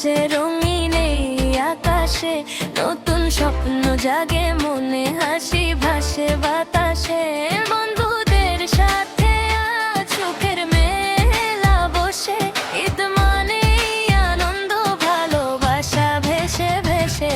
নাচে রঙিন এই আকাশে, নতুন স্বপ্ন জাগে মনে, হাসি ভাসে বাতাসে। বন্ধুদের সাথে আজ সুখের মেলা বসে, ঈদ মানে আনন্দ ভালোবাসা ভেসে ভেসে।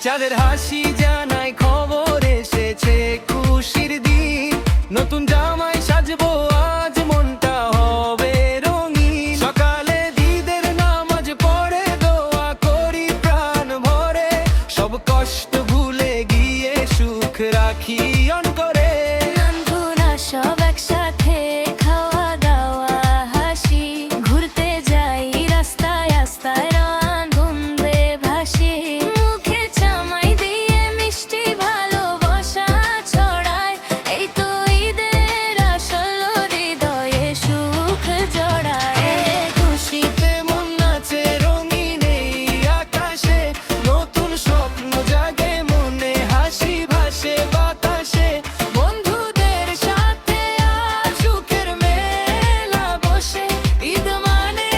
যাদের হাসি জানাই খবর এসেছে খুশির দিন, নতুন জামাই সাজবো আজ মনটা হবে রঙিন। সকালে ঈদের নামাজ পড়ে দোয়া করি প্রাণ ভরে, সব কষ্ট ভুলে গিয়ে সুখ রাখি অন্তরে। বন্ধুরা সব একসাথে খাওয়া দাওয়া হাসি, ঘুরতে যাই রাস্তায় রাস্তায় আনন্দে ভাসি। মুখে জামাই দিয়ে মিষ্টি ভালোবাসা ছড়ায়, এই তো ঈদের আসল হৃদয়ে সুখ জড়ায়। খুশিতে মন নাচে রঙিন এই আকাশে, নতুন স্বপ্ন জাগে মনে, হাসি ভাসে বাতাসে। বন্ধুদের সাথে আজ সুখের মেলা বসে, ঈদ মানে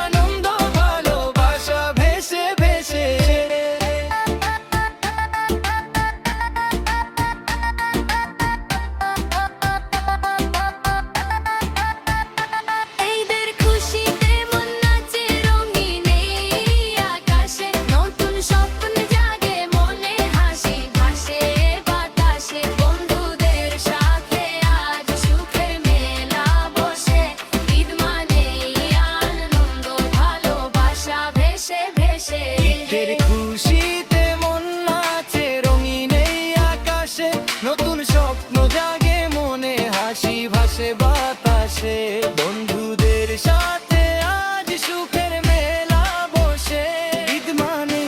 আনন্দ ভালোবাসা ভেসে ভেসে। ঈদের খুশিতে মন নাচে রঙিন এই আকাশে, নতুন স্বপ্ন জাগে মনে, হাসি ভাসে বাতাসে। বন্ধুদের সাথে আজ সুখের মেলা বসে, ঈদ মানে আনন্দ ভালোবাসা ভেসে ভেসে। ঈদের খুশিতে মন নাচে রঙিন এই আকাশে, নতুন স্বপ্ন জাগে মনে, হাসি ভাসে বাতাসে। বন্ধুদের সাথে আজ সুখের মেলা বসে, ঈদ মানে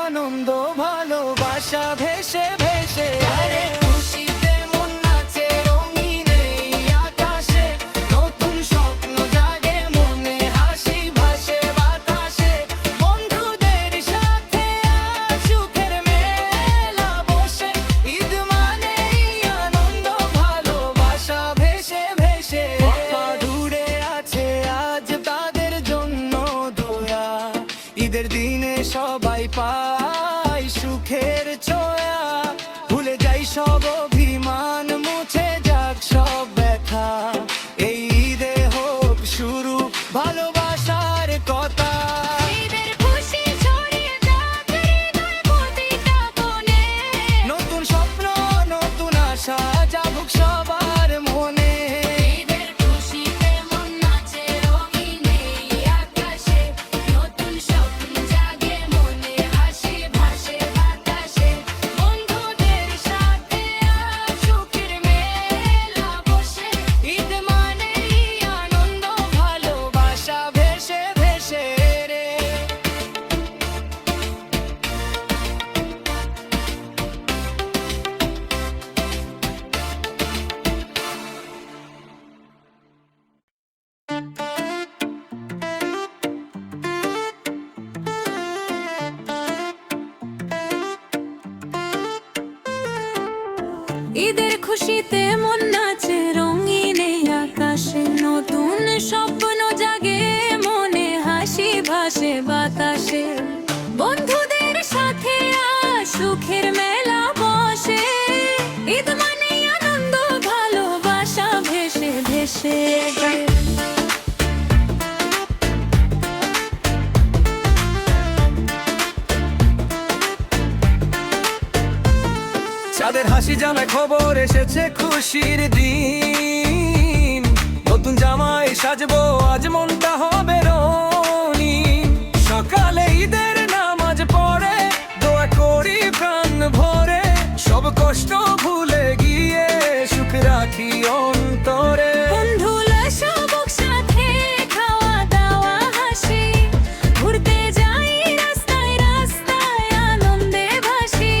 আনন্দ ভালোবাসা ভেসে ভেসে। আরে খুশিতে মন নাচে রঙিন এই আকাশে, নতুন স্বপ্ন জাগে মনে, হাসি ভাসে বাতাসে। বন্ধুদের সাথে আজ সুখের মেলা বসে, ঈদ মানে আনন্দ ভালোবাসা ভেসে ভেসে। দূরে আছে আজ তাদের জন্য দোয়া, ঈদের দিনে সবাই পায় সুখের ছোঁয়া। ভুলে যাই সব অভিমান, মুছে যাক সব ব্যথা, এই ঈদে হোক শুরু ভালোবাসার কথা। ঈদের খুশি ছড়িয়ে যাক হৃদয় প্রতিটা কোণে, নতুন স্বপ্ন নতুন আশা জাগুক সবার মনে। ঈদের খুশিতে মন নাচে রঙিন এই আকাশে, নতুন স্বপ্ন জাগে মনে, হাসি ভাসে বাতাসে। বন্ধুদের সাথে আজ সুখের মেলা বসে, ঈদ মানে আনন্দ ভালোবাসা ভেসে ভেসে রে। ঈদের খুশিতে মন নাচে রঙিন এই আকাশে, নতুন স্বপ্ন জাগে মনে, হাসি ভাসে বাতাসে। বন্ধুদের সাথে আজ সুখের মেলা বসে, ঈদ মানে আনন্দ ভালোবাসা ভেসে ভেসে। যাদের হাসি জানায় খবর এসেছে খুশির দিন, নতুন জামাই সাজবো আজ মনটা হবে রঙিন। সকালে ঈদের নামাজ পড়ে দোয়া করি প্রাণ ভরে, সব কষ্ট ভুলে গিয়ে সুখ রাখি অন্তরে। বন্ধুরা সব একসাথে খাওয়া দাওয়া হাসি, ঘুরতে যাই রাস্তায় রাস্তায় আনন্দে ভাসি।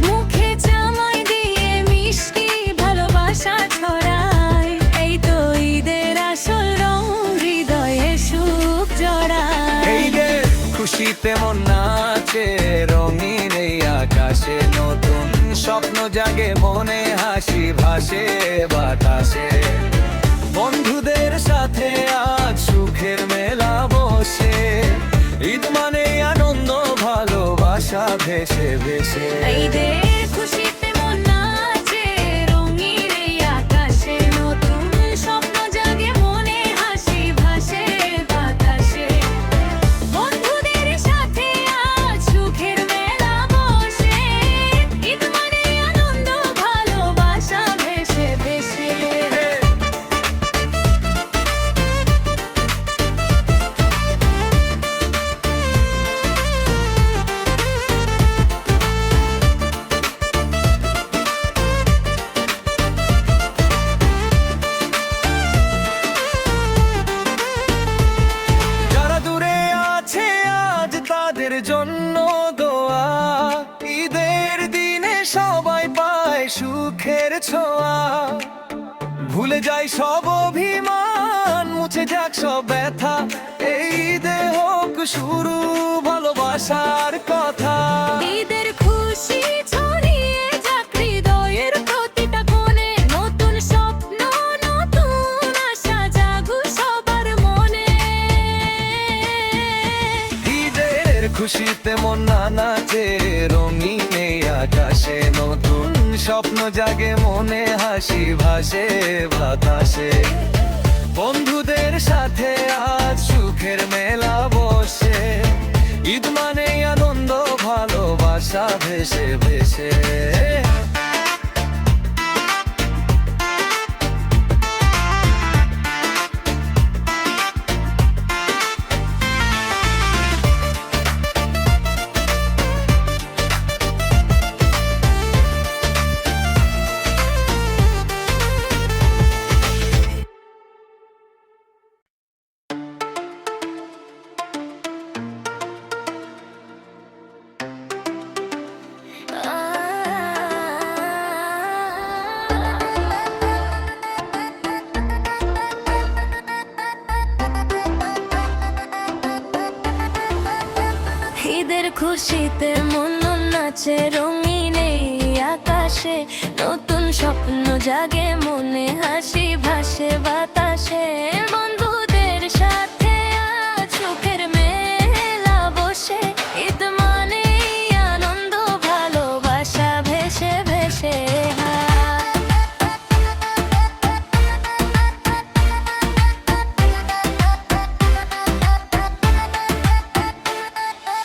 মুখে জামাই দিয়ে মিষ্টি ভালোবাসা ছড়ায়, এই তো ঈদের আসল রং হৃদয়ে সুখ জড়ায়। খুশিতে মন নাচে রঙিন এই আকাশে, নতুন স্বপ্ন জাগে মনে হাসি ভাসে বাতাসে বন্ধুদের সাথে আজ সুখের মেলা বসে ঈদ মানে আনন্দ ভালোবাসা ভেসে ভেসে ঈদের খুশিতে মন নাচে রঙিন এই আকাশে নতুন স্বপ্ন জাগে মনে হাসি ভাসে বাতাসে বন্ধুদের সাথে আজ সুখের মেলা বসে ঈদ মানে আনন্দ ভালোবাসা ভেসে ভেসে যারা দূরে আছে আজ তাদের জন্য দোয়া ঈদের দিনে সবাই পায় সুখের ছোঁয়া ভুলে যায় সব অভিমান মুছে যাক সব ব্যথা এই ঈদে হোক শুরু ভালোবাসার কথা ঈদের খুশি ছড়িয়ে যাক হৃদয়ের প্রতিটা কোণে নতুন স্বপ্ন নতুন আশা জাগুক সবার মনে ঈদের খুশিতে মন নাচে রঙিন এই আকাশে নতুন স্বপ্ন জাগে মনে হাসি ভাসে বাতাসে বন্ধুদের সাথে আজ সুখের মেলা বসে ঈদ মানে আনন্দ ভালোবাসা ভেসে ভেসে ঈদের খুশিতে মন নাচে রঙিন এই আকাশে নতুন স্বপ্ন জাগে মনে হাসি ভাসে বাতাসে বন্ধুদের সাথে আজ সুখের মেলা বসে ঈদ মানে আনন্দ ভালোবাসা ভেসে ভেসে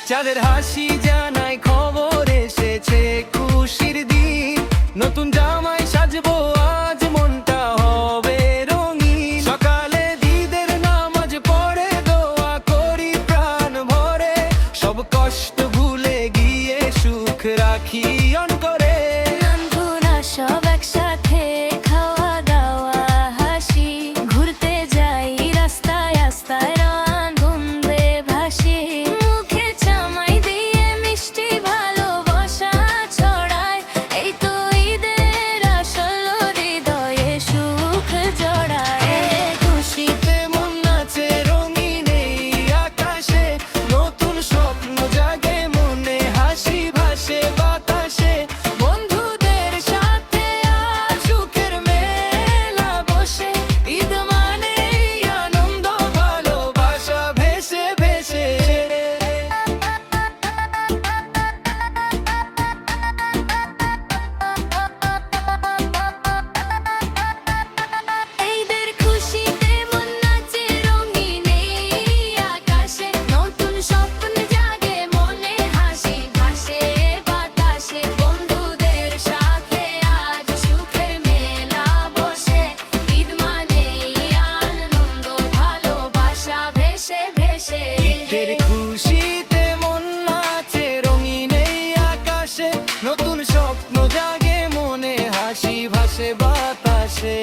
চাঁদের হাসি জানাই খবর এসেছে খুশির দিন নতুন জামাই সাজবো আজ মনটা হবে রঙিন সকালে ঈদের নামাজ পড়ে দোয়া করি প্রাণ ভরে সব কষ্ট ভুলে গিয়ে সুখ রাখি অন করে বন্ধুরা সব একসাথে খাওয়া দাওয়া হাসি ঘুরতে যাই রাস্তায় রাস্তায় আনন্দে ভাসি মুখে জামাই দিয়ে মিষ্টি ভালোবাসা ছড়ায় এই তো ঈদের আসল হৃদয়ে সুখ জড়ায় খুশিতে মন নাচে রঙিন এই আকাশে নতুন স্বপ্ন জাগে মনে হাসি ভাসে বাতাসে বন্ধুদের সাথে আজ সুখের মেলা বসে ঈদ মানে আনন্দ ভালোবাসা ভেসে ভেসে ঈদের খুশিতে মন নাচে রঙিন এই আকাশে নতুন স্বপ্ন জাগে মনে হাসি ভাসে বাতাসে বন্ধুদের সাথে আজ সুখের মেলা বসে ঈদ মানে আনন্দ ভালোবাসা ভেসে ভেসে ঈদের খুশিতে মন নাচে রঙিন এই আকাশে নতুন স্বপ্ন জাগে মনে হাসি ভাসে বাতাসে